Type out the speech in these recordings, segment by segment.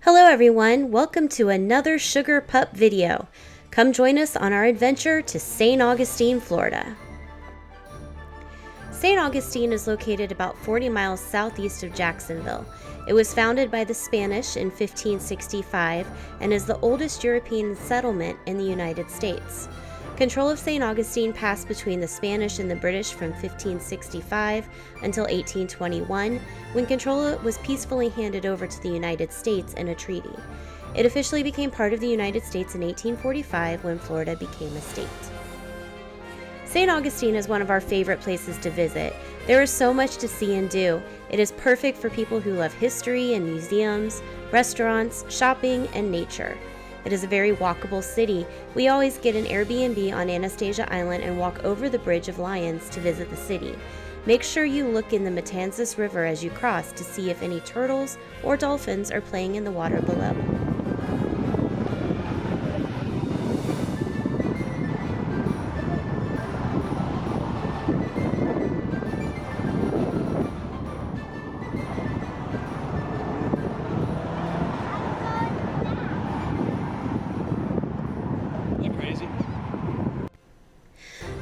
Hello everyone, welcome to another Sugar Pup video. Come join us on our adventure to St. Augustine, Florida. St. Augustine is located about 40 miles southeast of Jacksonville. It was founded by the Spanish in 1565 and is the oldest European settlement in the United States. Control of St. Augustine passed between the Spanish and the British from 1565 until 1821, when control was peacefully handed over to the United States in a treaty. It officially became part of the United States in 1845 when Florida became a state. St. Augustine is one of our favorite places to visit. There is so much to see and do. It is perfect for people who love history and museums, restaurants, shopping, and nature. It is a very walkable city. We always get an Airbnb on Anastasia Island and walk over the Bridge of Lions to visit the city. Make sure you look in the Matanzas River as you cross to see if any turtles or dolphins are playing in the water below.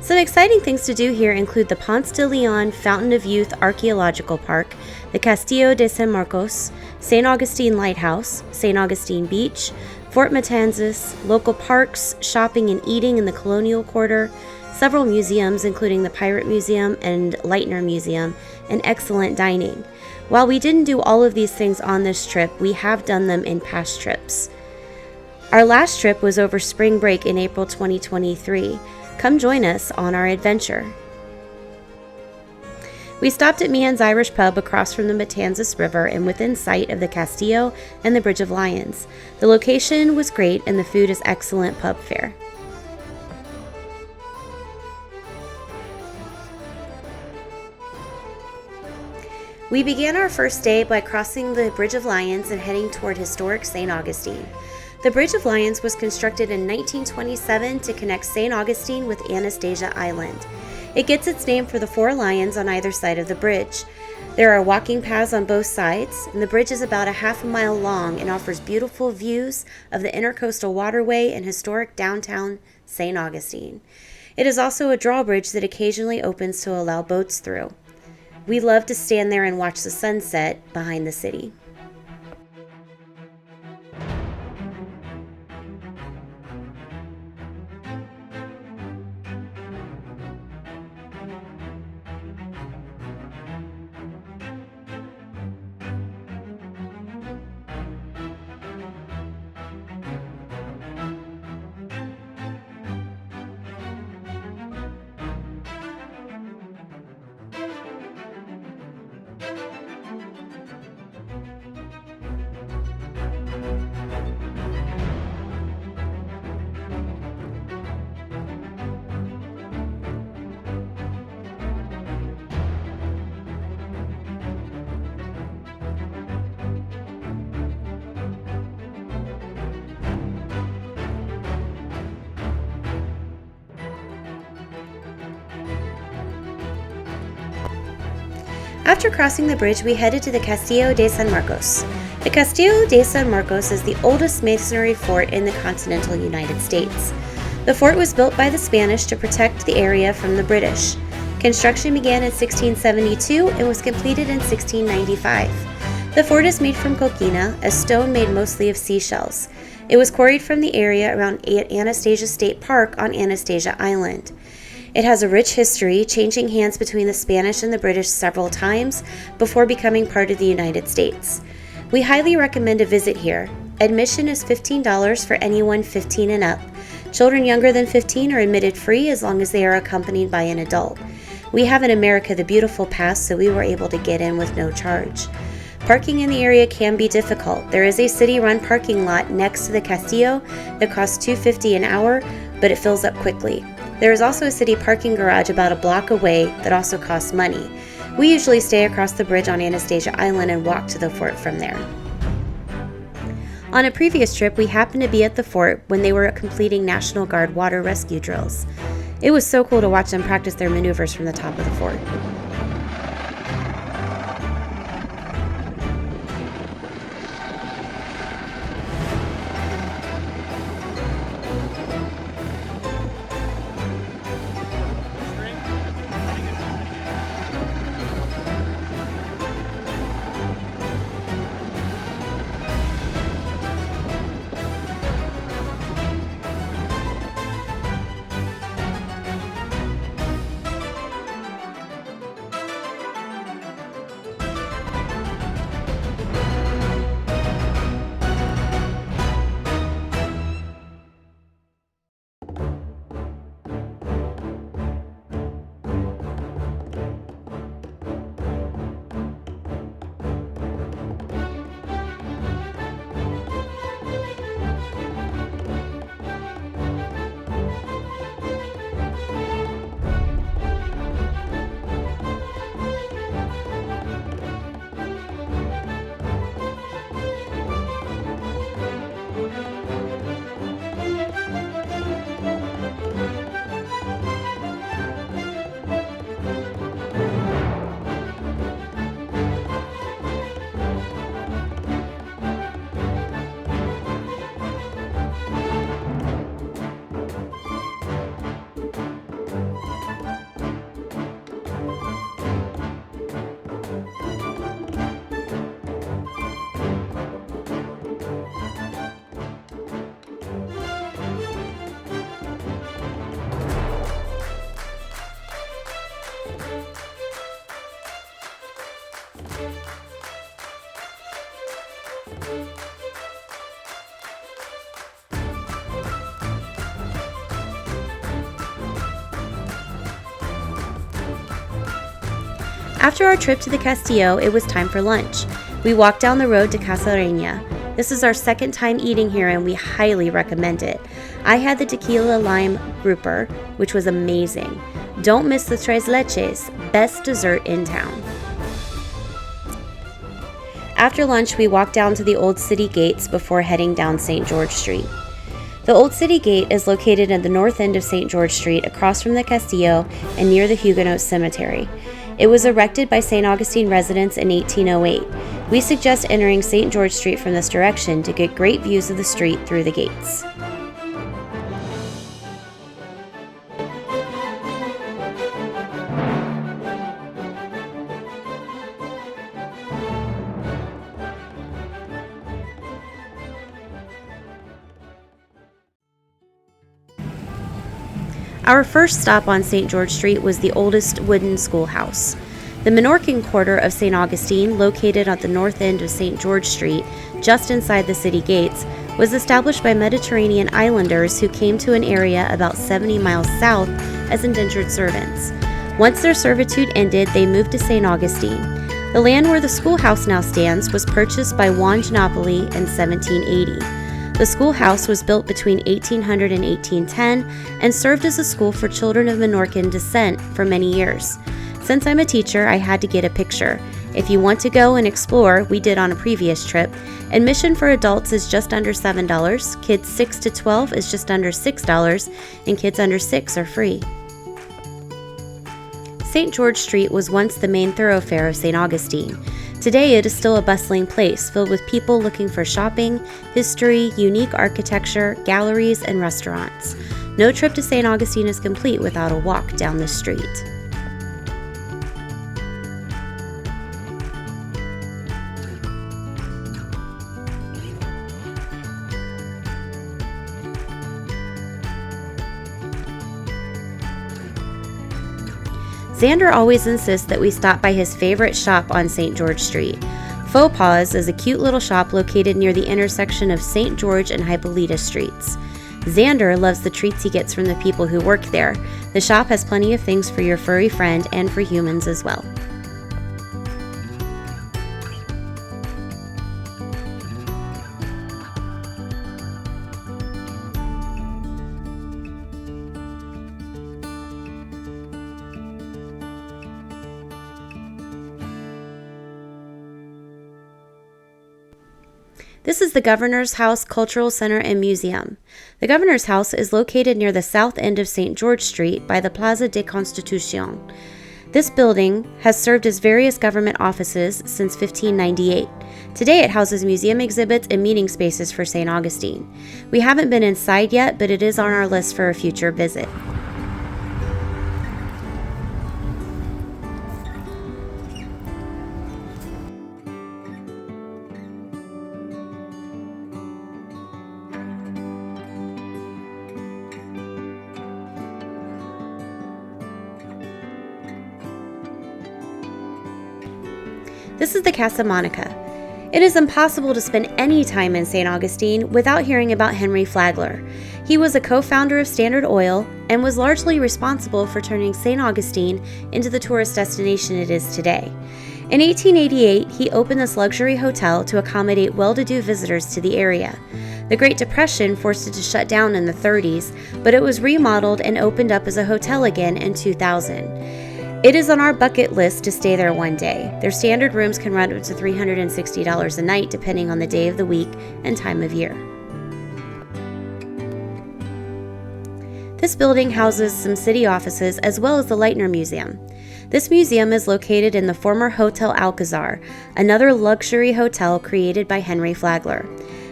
Some exciting things to do here include the Ponce de Leon Fountain of Youth Archaeological Park, the Castillo De San Marco, St. Augustine Lighthouse, St. Augustine Beach, Fort Matanzas, local parks, shopping and eating in the Colonial Quarter, several museums including the Pirate Museum and Lightner Musuem, and excellent dining. While we didn't do all of these things on this trip, we have done them in past trips. Our last trip was over spring break in April 2023. Come join us on our adventure. We stopped at Meehan's Irish Pub across from the Matanzas River and within sight of the Castillo and the Bridge of Lions. The location was great and the food is excellent pub fare. We began our first day by crossing the Bridge of Lions and heading toward historic St. Augustine. The Bridge of Lions was constructed in 1927 to connect St. Augustine with Anastasia Island. It gets its name for the 4 lions on either side of the bridge. There are walking paths on both sides, and the bridge is about a half a mile long and offers beautiful views of the Intercoastal Waterway and historic downtown St. Augustine. It is also a drawbridge that occasionally opens to allow boats through. We love to stand there and watch the sunset behind the city. After crossing the bridge, we headed to the Castillo De San Marco. The Castillo De San Marco is the oldest masonry fort in the continental United States. The fort was built by the Spanish to protect the area from the British. Construction began in 1672 and was completed in 1695. The fort is made from coquina, a stone made mostly of seashells. It was quarried from the area around Anastasia State Park on Anastasia Island. It has a rich history, changing hands between the Spanish and the British several times before becoming part of the United States. We highly recommend a visit here. Admission is $15 for anyone 15 and up. Children younger than 15 are admitted free as long as they are accompanied by an adult. We have an America the Beautiful pass, so we were able to get in with no charge. Parking in the area can be difficult. There is a city-run parking lot next to the Castillo that costs $2.50 an hour, but it fills up quickly. There is also a city parking garage about a block away that also costs money. We usually stay across the bridge on Anastasia Island and walk to the fort from there. On a previous trip, we happened to be at the fort when they were completing National Guard water rescue drills. It was so cool to watch them practice their maneuvers from the top of the fort. After our trip to the Castillo, it was time for lunch. We walked down the road to Casa Reina. This is our second time eating here and we highly recommend it. I had the tequila lime grouper, which was amazing. Don't miss the tres leches, best dessert in town. After lunch, we walked down to the Old City Gates before heading down St. George Street. The Old City Gate is located at the north end of St. George Street, across from the Castillo and near the Huguenot Cemetery. It was erected by St. Augustine residents in 1808. We suggest entering St. George Street from this direction to get great views of the street through the gates. Our first stop on St. George Street was the oldest wooden schoolhouse. The Menorcan quarter of St. Augustine, located at the north end of St. George Street, just inside the city gates, was established by Mediterranean islanders who came to an area about 70 miles south as indentured servants. Once their servitude ended, they moved to St. Augustine. The land where the schoolhouse now stands was purchased by Juan Ginopoli in 1780. The schoolhouse was built between 1800 and 1810 and served as a school for children of Menorcan descent for many years. Since I'm a teacher, I had to get a picture. If you want to go and explore, we did on a previous trip. Admission for adults is just under $7, kids 6 to 12 is just under $6, and kids under 6 are free. St. George Street was once the main thoroughfare of St. Augustine. Today, it is still a bustling place filled with people looking for shopping, history, unique architecture, galleries, and restaurants. No trip to St. Augustine is complete without a walk down this street. Xander always insists that we stop by his favorite shop on St. George Street. Faux Paws is a cute little shop located near the intersection of St. George and Hippolyta Streets. Xander loves the treats he gets from the people who work there. The shop has plenty of things for your furry friend and for humans as well. This is the Governor's House Cultural Center and Museum. The Governor's House is located near the south end of St. George Street by the Plaza de Constitución. This building has served as various government offices since 1598. Today it houses museum exhibits and meeting spaces for St. Augustine. We haven't been inside yet, but it is on our list for a future visit. This is the Casa Monica. It is impossible to spend any time in St. Augustine without hearing about Henry Flagler. He was a co-founder of Standard Oil and was largely responsible for turning St. Augustine into the tourist destination it is today. In 1888, he opened this luxury hotel to accommodate well-to-do visitors to the area. The Great Depression forced it to shut down in the 30s, but it was remodeled and opened up as a hotel again in 2000. It is on our bucket list to stay there one day. Their standard rooms can run up to $360 a night depending on the day of the week and time of year. This building houses some city offices as well as the Lightner Musuem. This museum is located in the former Hotel Alcazar, another luxury hotel created by Henry Flagler.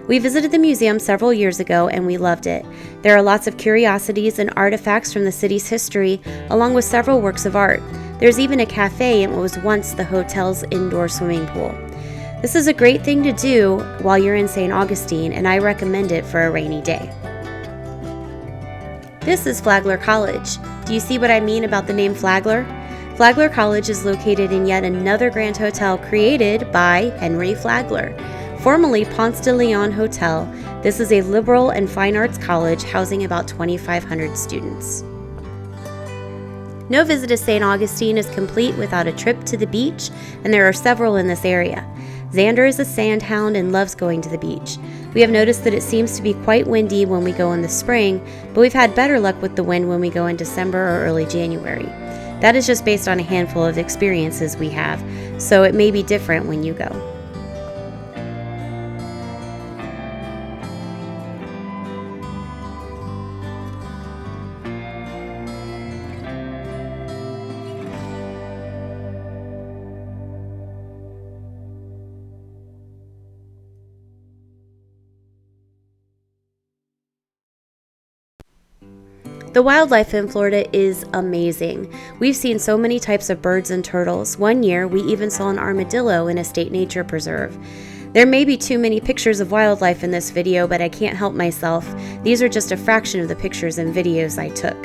We visited the museum several years ago and we loved it. There are lots of curiosities and artifacts from the city's history, along with several works of art. There's even a cafe in what was once the hotel's indoor swimming pool. This is a great thing to do while you're in St. Augustine, and I recommend it for a rainy day. This is Flagler College. Do you see what I mean about the name Flagler? Flagler College is located in yet another grand hotel created by Henry Flagler. Formerly Ponce de Leon Hotel, this is a liberal and fine arts college housing about 2,500 students. No visit to St. Augustine is complete without a trip to the beach, and there are several in this area. Xander is a sandhound and loves going to the beach. We have noticed that it seems to be quite windy when we go in the spring, but we've had better luck with the wind when we go in December or early January. That is just based on a handful of experiences we have, so it may be different when you go. The wildlife in Florida is amazing. We've seen so many types of birds and turtles. One year, we even saw an armadillo in a state nature preserve. There may be too many pictures of wildlife in this video, but I can't help myself. These are just a fraction of the pictures and videos I took.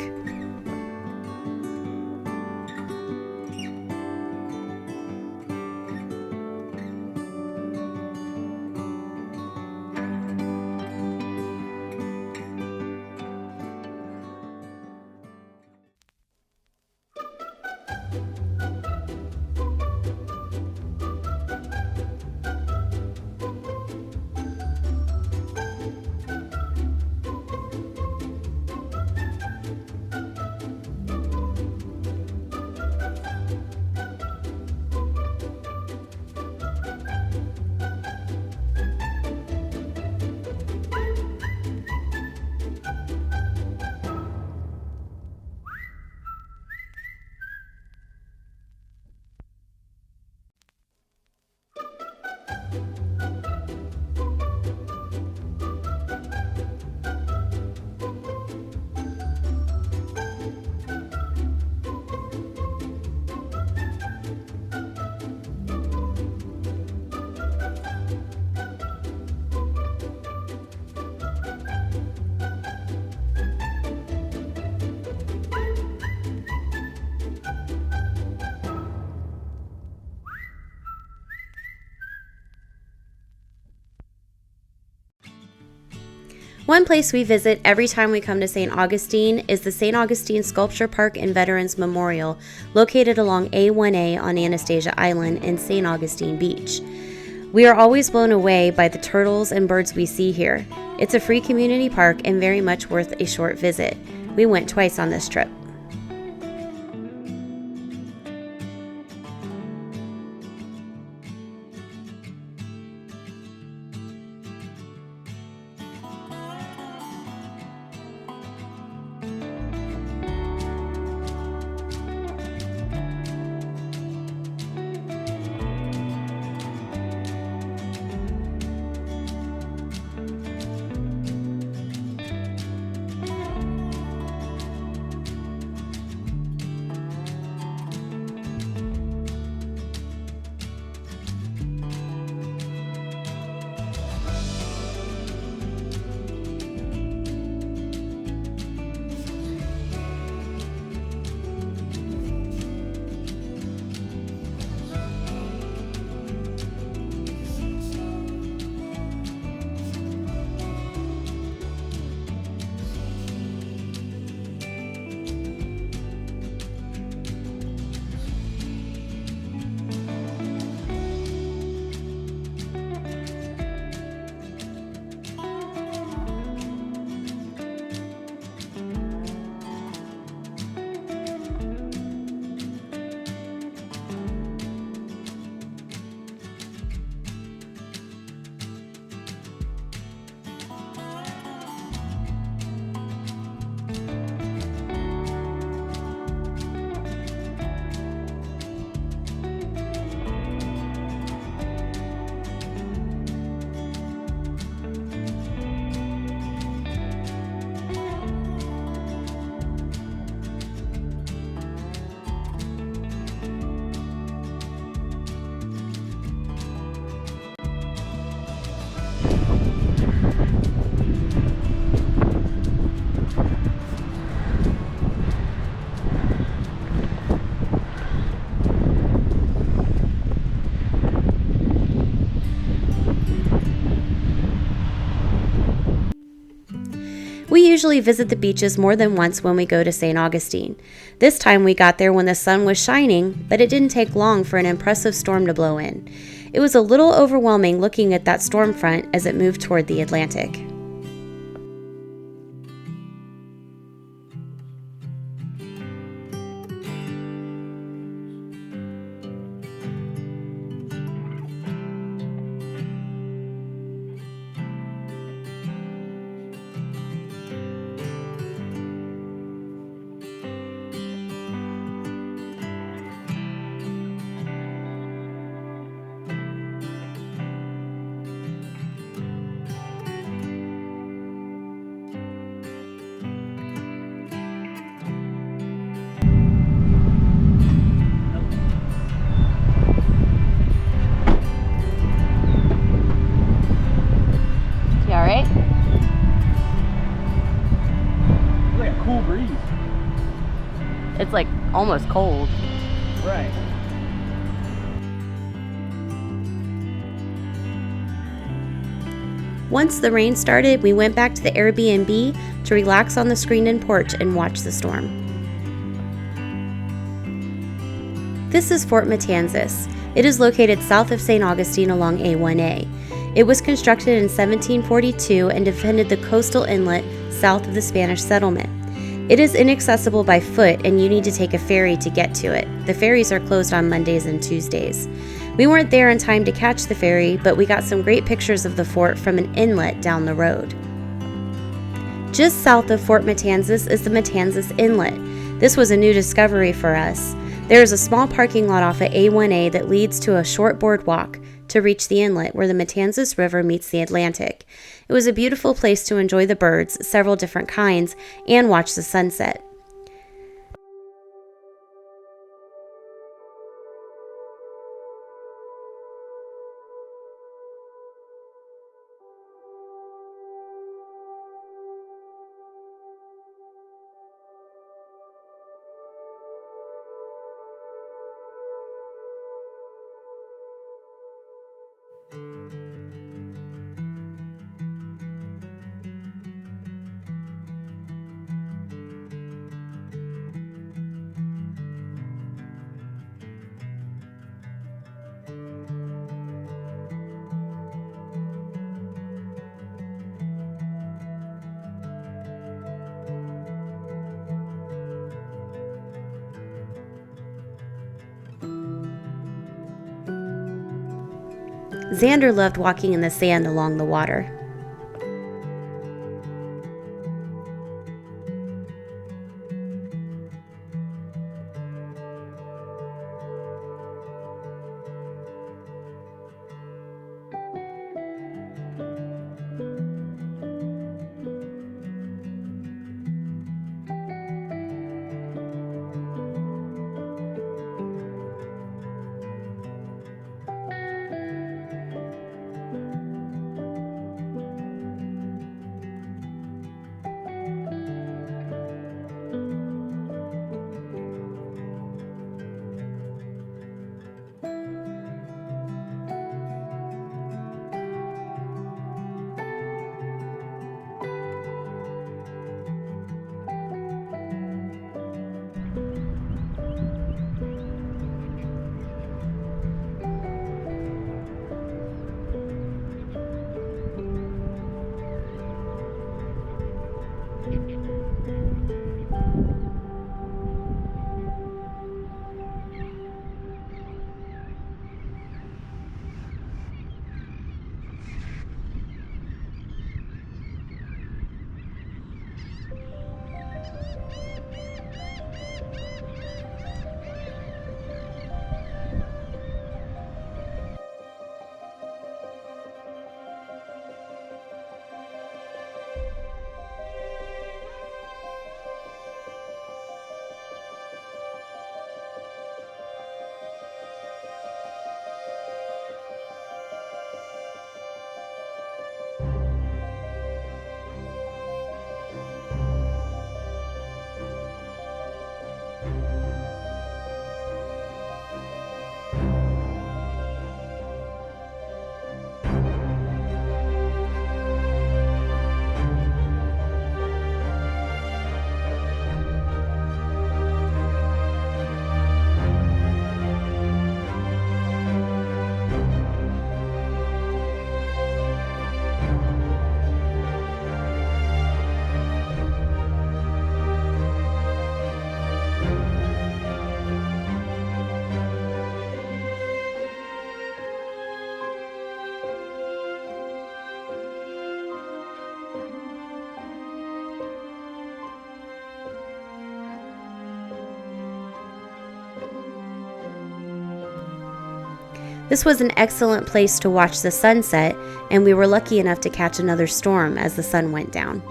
One place we visit every time we come to St. Augustine is the St. Augustine Sculpture Park and Veterans Memorial, located along A1A on Anastasia Island in St. Augustine Beach. We are always blown away by the turtles and birds we see here. It's a free community park and very much worth a short visit. We went twice on this trip. usually visit the beaches more than once when we go to St. Augustine. This time we got there when the sun was shining, but it didn't take long for an impressive storm to blow in. It was a little overwhelming looking at that storm front as it moved toward the Atlantic. You all right? It's like a cool breeze. It's like almost cold. Right. Once the rain started, we went back to the Airbnb to relax on the screened-in porch and watch the storm. This is Fort Matanzas. It is located south of St. Augustine along A1A. It was constructed in 1742 and defended the coastal inlet south of the Spanish settlement. It is inaccessible by foot and you need to take a ferry to get to it. The ferries are closed on Mondays and Tuesdays. We weren't there in time to catch the ferry, but we got some great pictures of the fort from an inlet down the road. Just south of Fort Matanzas is the Matanzas Inlet. This was a new discovery for us. There is a small parking lot off at A1A that leads to a short boardwalk to reach the inlet where the Matanzas River meets the Atlantic. It was a beautiful place to enjoy the birds, several different kinds, and watch the sunset. Xander loved walking in the sand along the water. This was an excellent place to watch the sunset, and we were lucky enough to catch another storm as the sun went down.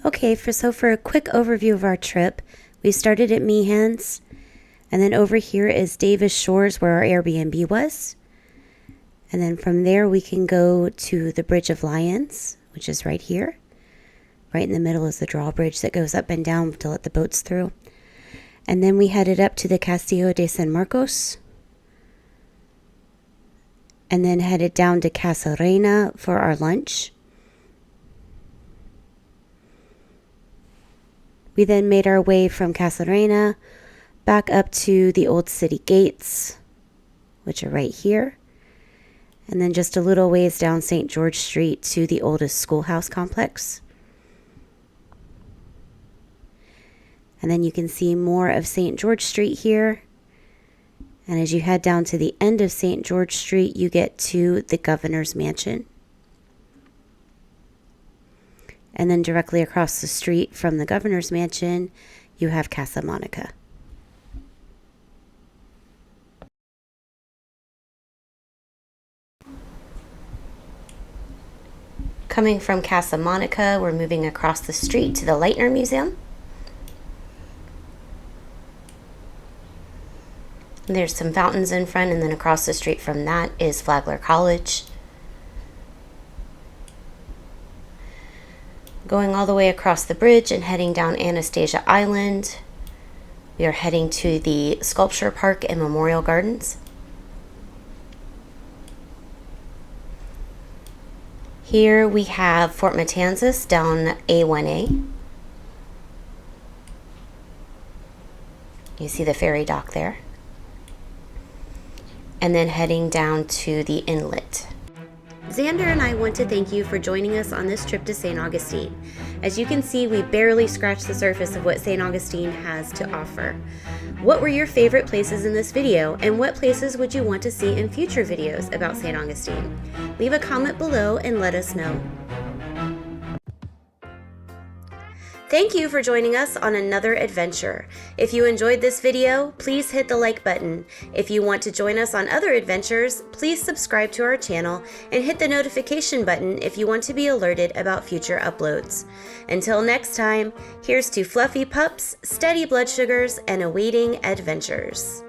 Okay, for a quick overview of our trip, we started at Meehan's, and then over here is Davis Shores where our Airbnb was. And then from there we can go to the Bridge of Lions, which is right here. Right in the middle is the drawbridge that goes up and down to let the boats through. And then we headed up to the Castillo De San Marcos. And then headed down to Casa Reina for our lunch. We then made our way from Casa Reina back up to the old city gates, which are right here. And then just a little ways down St. George Street to the oldest schoolhouse complex. And then you can see more of St. George Street here. And as you head down to the end of St. George Street, you get to the governor's mansion. And then directly across the street from the governor's mansion, you have Casa Monica. Coming from Casa Monica, we're moving across the street to the Lightner Musuem. There's some fountains in front, and then across the street from that is Flagler College. Going all the way across the bridge and heading down Anastasia Island, we are heading to the Sculpture Park and Memorial Gardens. Here we have Fort Matanzas down A1A. You see the ferry dock there. And then heading down to the INLET. Xander and I want to thank you for joining us on this trip to St. Augustine. As you can see, we barely scratched the surface of what St. Augustine has to offer. What were your favorite places in this video, and what places would you want to see in future videos about St. Augustine? Leave a comment below and let us know. Thank you for joining us on another adventure. If you enjoyed this video, please hit the like button. If you want to join us on other adventures, please subscribe to our channel and hit the notification button if you want to be alerted about future uploads. Until next time, here's to fluffy pups, steady blood sugars, and awaiting adventures.